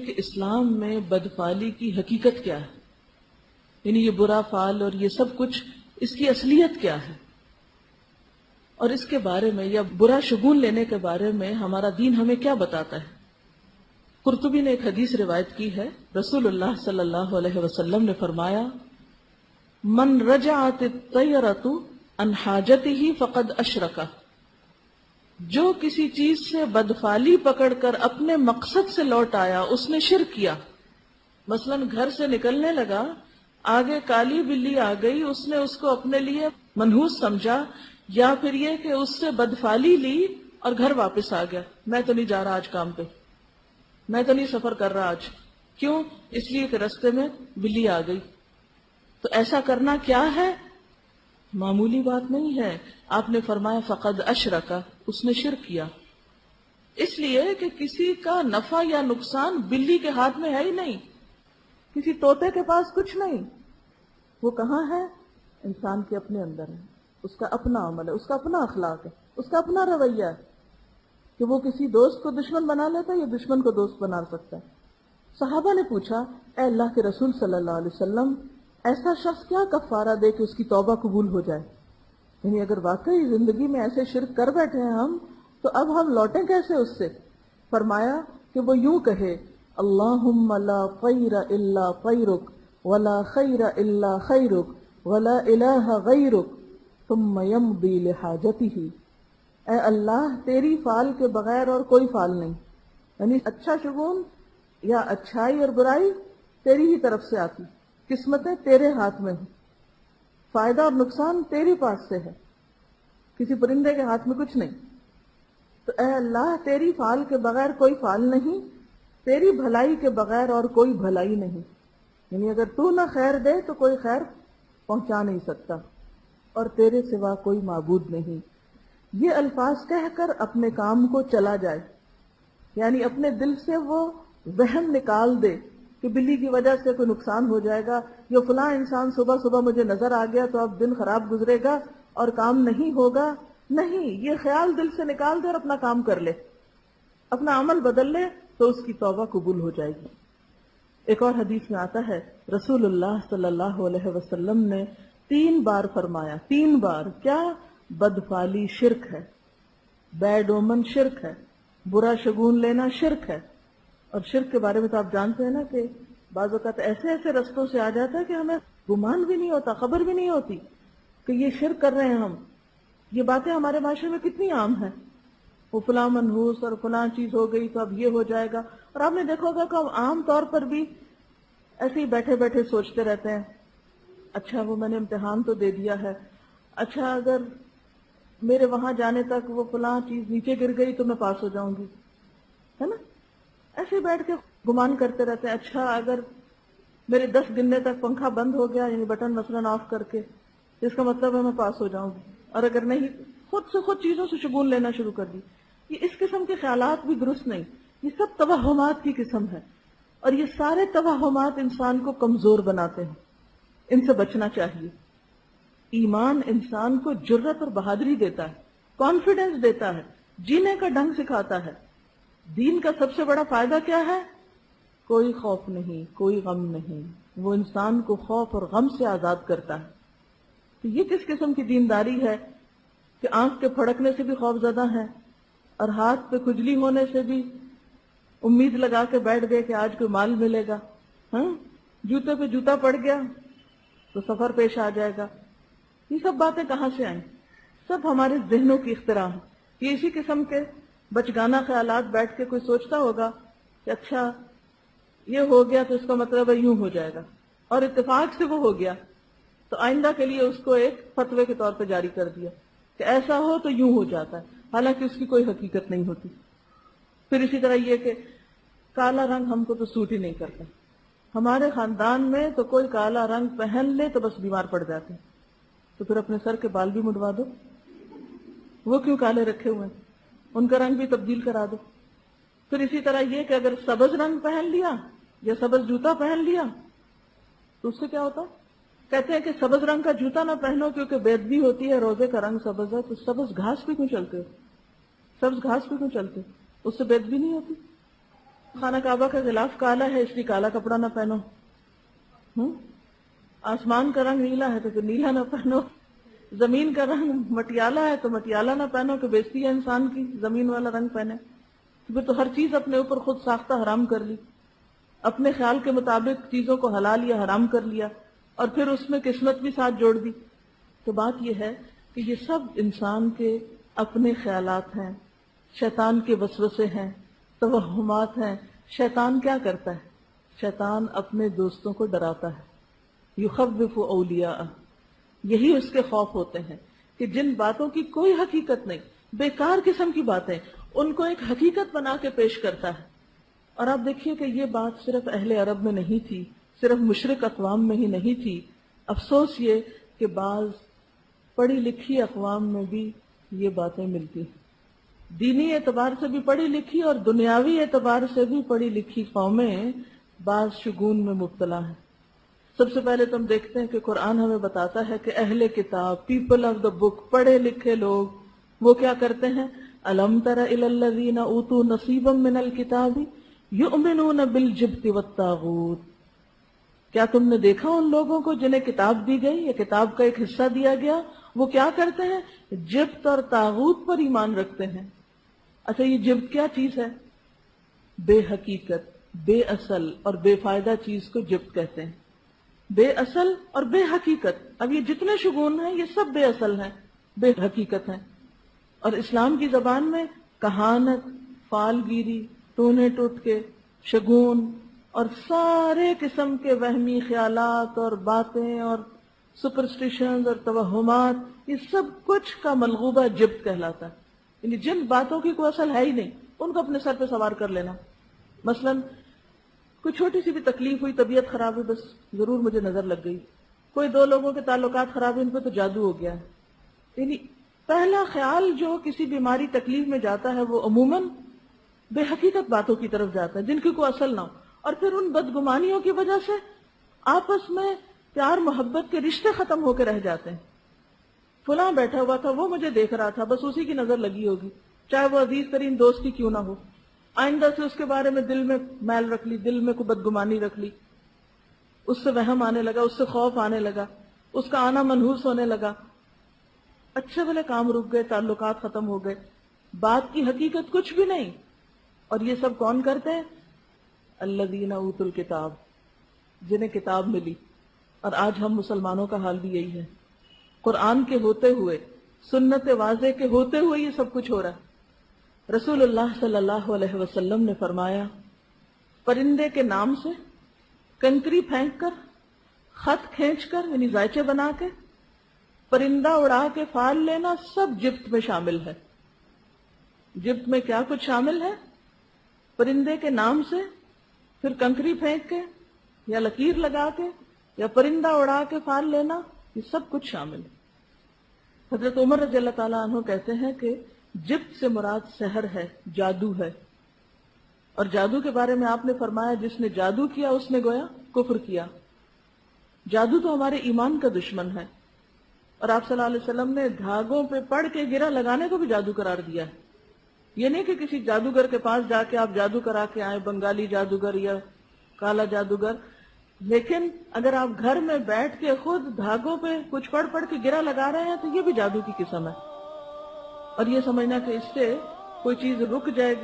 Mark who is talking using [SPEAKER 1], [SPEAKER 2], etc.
[SPEAKER 1] کہ اسلام میں بدفعلی کی حقیقت کیا ہے، یعنی یہ برا فعل اور یہ سب کچھ اس کی اصلیت کیا ہے، اور اس کے بارے میں یا برا شگون لینے کے بارے میں ہمارا دین ہمیں کیا بتاتا ہے۔ قرطبی نے ایک حدیث روایت کی ہے، رسول اللہ صلی اللہ علیہ وسلم نے فرمایا، من رجعت الطیرۃ عن حاجتہ فقد اشرک، جو کسی چیز سے بدفعلی پکڑ کر اپنے مقصد سے لوٹ آیا اس نے شرک کیا۔ مثلا گھر سے نکلنے لگا، آگے کالی بلی آ گئی، اس نے اس کو اپنے لیے منحوس سمجھا، یا پھر یہ کہ اس سے بدفعلی لی اور گھر واپس آ گیا، میں تو نہیں جا رہا آج کام پہ، میں تو نہیں سفر کر رہا آج، کیوں؟ اس لیے کہ رستے میں بلی آ گئی۔ تو ایسا کرنا کیا ہے؟ معمولی بات نہیں ہے۔ آپ نے فرمایا فقد اشرک، اس نے شرک کیا، اس لیے کہ کسی کا نفع یا نقصان بلی کے ہاتھ میں ہے ہی نہیں، کسی طوطے کے پاس کچھ نہیں، وہ کہاں ہے؟ انسان کے اپنے اندر ہے، اس کا اپنا عمل ہے، اس کا اپنا اخلاق ہے، اس کا اپنا رویہ ہے، کہ وہ کسی دوست کو دشمن بنا لیتا ہے یا دشمن کو دوست بنا سکتا ہے۔ صحابہ نے پوچھا، اے اللہ کے رسول صلی اللہ علیہ وسلم، ایسا شخص کیا کفارہ دے کہ اس کی توبہ قبول ہو جائے؟ یعنی اگر واقعی زندگی میں ایسے شرک کر بیٹھے ہیں ہم، تو اب ہم لوٹیں کیسے اس سے؟ فرمایا کہ وہ یوں کہے، اللہم لا طیر الا طیرک ولا خیر الا خیرک ولا الہ غیرک ثم یمضی لحاجتہ، اے اللہ تیری فعل کے بغیر اور کوئی فعل نہیں، یعنی اچھا شگون یا اچھائی اور برائی تیری ہی طرف سے آتی، قسمتیں تیرے ہاتھ میں ہیں، فائدہ اور نقصان تیری پاس سے ہے، کسی پرندے کے ہاتھ میں کچھ نہیں۔ تو اے اللہ تیری فعل کے بغیر کوئی فعل نہیں، تیری بھلائی کے بغیر اور کوئی بھلائی نہیں، یعنی اگر تو نہ خیر دے تو کوئی خیر پہنچا نہیں سکتا، اور تیرے سوا کوئی معبود نہیں۔ یہ الفاظ کہہ کر اپنے کام کو چلا جائے، یعنی اپنے دل سے وہ وہم نکال دے کہ بلی کی وجہ سے کوئی نقصان ہو جائے گا، یا فلاں انسان صبح صبح مجھے نظر آ گیا تو اب دن خراب گزرے گا اور کام نہیں ہوگا۔ نہیں، یہ خیال دل سے نکال دے اور اپنا کام کر لے، اپنا عمل بدل لے تو اس کی توبہ قبول ہو جائے گی۔ ایک اور حدیث میں آتا ہے، رسول اللہ صلی اللہ علیہ وسلم نے 3 بار فرمایا، 3 بار کیا؟ بدفعلی شرک ہے، بیڈ اومن شرک ہے، برا شگون لینا شرک ہے۔ اور شرک کے بارے میں تو آپ جانتے ہیں نا کہ بعض اوقات ایسے ایسے رستوں سے آ جاتا ہے کہ ہمیں گمان بھی نہیں ہوتا، خبر بھی نہیں ہوتی کہ یہ شرک کر رہے ہیں ہم۔ یہ باتیں ہمارے معاشرے میں کتنی عام ہیں، وہ فلاں منحوس اور فلاں چیز ہو گئی تو اب یہ ہو جائے گا، اور آپ نے دیکھا ہوگا کہ ہم عام طور پر بھی ایسے ہی بیٹھے بیٹھے سوچتے رہتے ہیں، اچھا وہ میں نے امتحان تو دے دیا ہے، اچھا اگر میرے وہاں جانے تک وہ فلاں چیز نیچے گر گئی تو میں پاس ہو جاؤں گی، ہے نا؟ ایسے ہی بیٹھ کے گمان کرتے رہتے ہیں، اچھا اگر میرے 10 گننے تک پنکھا بند ہو گیا، یعنی بٹن مثلاً آف کر کے، اس کا مطلب ہے میں پاس ہو جاؤں گی، اور اگر نہیں خود سے خود چیزوں سے شگون لینا شروع کر دی۔ یہ اس قسم کے خیالات بھی درست نہیں، یہ سب توہمات کی قسم ہے، اور یہ سارے توہمات انسان کو کمزور بناتے ہیں، ان سے بچنا چاہیے۔ ایمان انسان کو جرت اور بہادری دیتا ہے، کانفیڈنس دیتا ہے، جینے کا ڈھنگ سکھاتا ہے۔ دین کا سب سے بڑا فائدہ کیا ہے؟ کوئی خوف نہیں، کوئی غم نہیں، وہ انسان کو خوف اور غم سے آزاد کرتا ہے۔ تو یہ کس قسم کی دینداری ہے کہ آنکھ کے پھڑکنے سے بھی خوف زدہ ہے، اور ہاتھ پہ کھجلی ہونے سے بھی امید لگا کے بیٹھ گئے کہ آج کوئی مال ملے گا، ہاں، جوتے پہ جوتا پڑ گیا تو سفر پیش آ جائے گا۔ یہ سب باتیں کہاں سے آئیں؟ سب ہمارے ذہنوں کی اختراع ہیں۔ یہ اسی قسم کے بچگانہ خیالات بیٹھ کے کوئی سوچتا ہوگا کہ اچھا یہ ہو گیا تو اس کا مطلب ہے یوں ہو جائے گا، اور اتفاق سے وہ ہو گیا، تو آئندہ کے لیے اس کو ایک فتوے کے طور پہ جاری کر دیا کہ ایسا ہو تو یوں ہو جاتا ہے، حالانکہ اس کی کوئی حقیقت نہیں ہوتی۔ پھر اسی طرح یہ کہ کالا رنگ ہم کو تو سوٹ ہی نہیں کرتا، ہمارے خاندان میں تو کوئی کالا رنگ پہن لے تو بس بیمار پڑ جاتے ہیں، تو پھر اپنے سر کے بال بھی مڈوا دو، وہ کیوں کالے رکھے ہوئے ہیں، ان کا رنگ بھی تبدیل کرا دو۔ پھر اسی طرح یہ کہ اگر سبز رنگ پہن لیا یا سبز جوتا پہن لیا تو اس سے کیا ہوتا؟ کہتے ہیں کہ سبز رنگ کا جوتا نہ پہنو کیونکہ بے ادبی ہوتی ہے، روزے کا رنگ سبز ہے، تو سبز گھاس پہ کیوں چلتے ہو؟ سبز گھاس پہ کیوں چلتے ہو؟ اس سے بے ادبی نہیں ہوتی؟ خانہ کعبہ کا غلاف کالا ہے اس لیے کالا کپڑا نہ پہنو، آسمان کا رنگ نیلا ہے تو پھر نیلا نہ پہنو، زمین کا رنگ مٹیالہ ہے تو مٹیالہ نہ پہنو کہ بےزتی ہے انسان کی زمین والا رنگ پہنے. پھر تو ہر چیز اپنے اوپر خود ساختہ حرام کر لی، اپنے خیال کے مطابق چیزوں کو حلال یا حرام کر لیا اور پھر اس میں قسمت بھی ساتھ جوڑ دی. تو بات یہ ہے کہ یہ سب انسان کے اپنے خیالات ہیں، شیطان کے وسوسے ہیں، توہمات ہیں. شیطان کیا کرتا ہے؟ شیطان اپنے دوستوں کو ڈراتا ہے، یخوف اولیاء، یہی اس کے خوف ہوتے ہیں کہ جن باتوں کی کوئی حقیقت نہیں، بیکار قسم کی باتیں، ان کو ایک حقیقت بنا کے پیش کرتا ہے. اور آپ دیکھیے کہ یہ بات صرف اہل عرب میں نہیں تھی، صرف مشرک اقوام میں ہی نہیں تھی. افسوس یہ کہ بعض پڑھی لکھی اقوام میں بھی یہ باتیں ملتی ہیں. دینی اعتبار سے بھی پڑھی لکھی اور دنیاوی اعتبار سے بھی پڑھی لکھی قومیں بعض شگون میں مبتلا ہیں. سب سے پہلے تو ہم دیکھتے ہیں کہ قرآن ہمیں بتاتا ہے کہ اہل کتاب، پیپل آف دا بک، پڑھے لکھے لوگ وہ کیا کرتے ہیں؟ الم تر الی الذین اوتوا نصیبا من الکتاب یؤمنون بالجبت والطاغوت، کیا تم نے دیکھا ان لوگوں کو جنہیں کتاب دی گئی یا کتاب کا ایک حصہ دیا گیا، وہ کیا کرتے ہیں؟ جبت اور طاغوت پر ایمان رکھتے ہیں. اچھا یہ جبت کیا چیز ہے؟ بے حقیقت، بے اصل اور بے فائدہ چیز کو جبت کہتے ہیں. بے اصل اور بے حقیقت. اب یہ جتنے شگون ہیں یہ سب بے اصل ہیں، بے حقیقت ہیں. اور اسلام کی زبان میں کہانت، فال گیری، ٹونے ٹوٹکے، شگون اور سارے قسم کے وہمی خیالات اور باتیں اور سپرسٹیشنز اور توہمات، یہ سب کچھ کا ملغوبہ جبت کہلاتا ہے. یعنی جن باتوں کی کوئی اصل ہے ہی نہیں ان کو اپنے سر پہ سوار کر لینا. مثلا کوئی چھوٹی سی بھی تکلیف ہوئی، طبیعت خراب ہوئی، بس ضرور مجھے نظر لگ گئی. کوئی دو لوگوں کے تعلقات خراب ہوئے، ان پہ تو جادو ہو گیا ہے. یعنی پہلا خیال جو کسی بیماری تکلیف میں جاتا ہے وہ عموماً بے حقیقت باتوں کی طرف جاتا ہے جن کی کوئی اصل نہ ہو. اور پھر ان بدگمانیوں کی وجہ سے آپس میں پیار محبت کے رشتے ختم ہو کے رہ جاتے ہیں. فلاں بیٹھا ہوا تھا، وہ مجھے دیکھ رہا تھا، بس اسی کی نظر لگی ہوگی، چاہے وہ عزیز ترین دوست ہی کیوں نہ ہو. آئندہ سے اس کے بارے میں دل میں میل رکھ لی، دل میں کوئی بدگمانی رکھ لی، اس سے وہم آنے لگا، اس سے خوف آنے لگا، اس کا آنا منحوس ہونے لگا. اچھے بھلے کام رک گئے، تعلقات ختم ہو گئے، بات کی حقیقت کچھ بھی نہیں. اور یہ سب کون کرتے ہیں؟ الذین اوتوا الکتاب، جنہیں کتاب ملی. اور آج ہم مسلمانوں کا حال بھی یہی ہے. قرآن کے ہوتے ہوئے، سنت واضح کے ہوتے ہوئے یہ سب کچھ ہو رہا ہے. رسول اللہ صلی اللہ علیہ وسلم نے فرمایا پرندے کے نام سے کنکری پھینک کر، خط کھینچ کر یعنی زائچے بنا کے، پرندہ اڑا کے فال لینا سب جبت میں شامل ہے. جبت میں کیا کچھ شامل ہے؟ پرندے کے نام سے، پھر کنکری پھینک کے یا لکیر لگا کے یا پرندہ اڑا کے فال لینا، یہ سب کچھ شامل ہے. حضرت عمر رضی اللہ تعالیٰ عنہ کہتے ہیں کہ جبت سے مراد سحر ہے، جادو ہے. اور جادو کے بارے میں آپ نے فرمایا جس نے جادو کیا اس نے گویا کفر کیا. جادو تو ہمارے ایمان کا دشمن ہے. اور آپ صلی اللہ علیہ وسلم نے دھاگوں پہ پڑھ کے گرہ لگانے کو بھی جادو قرار دیا ہے. یہ نہیں کہ کسی جادوگر کے پاس جا کے آپ جادو کرا کے آئیں، بنگالی جادوگر یا کالا جادوگر. لیکن اگر آپ گھر میں بیٹھ کے خود دھاگوں پہ کچھ پڑھ پڑھ کے گرہ لگا رہے ہیں تو یہ بھی جادو کی قسم ہے. اور یہ سمجھنا کہ اس سے کوئی چیز رک جائے گی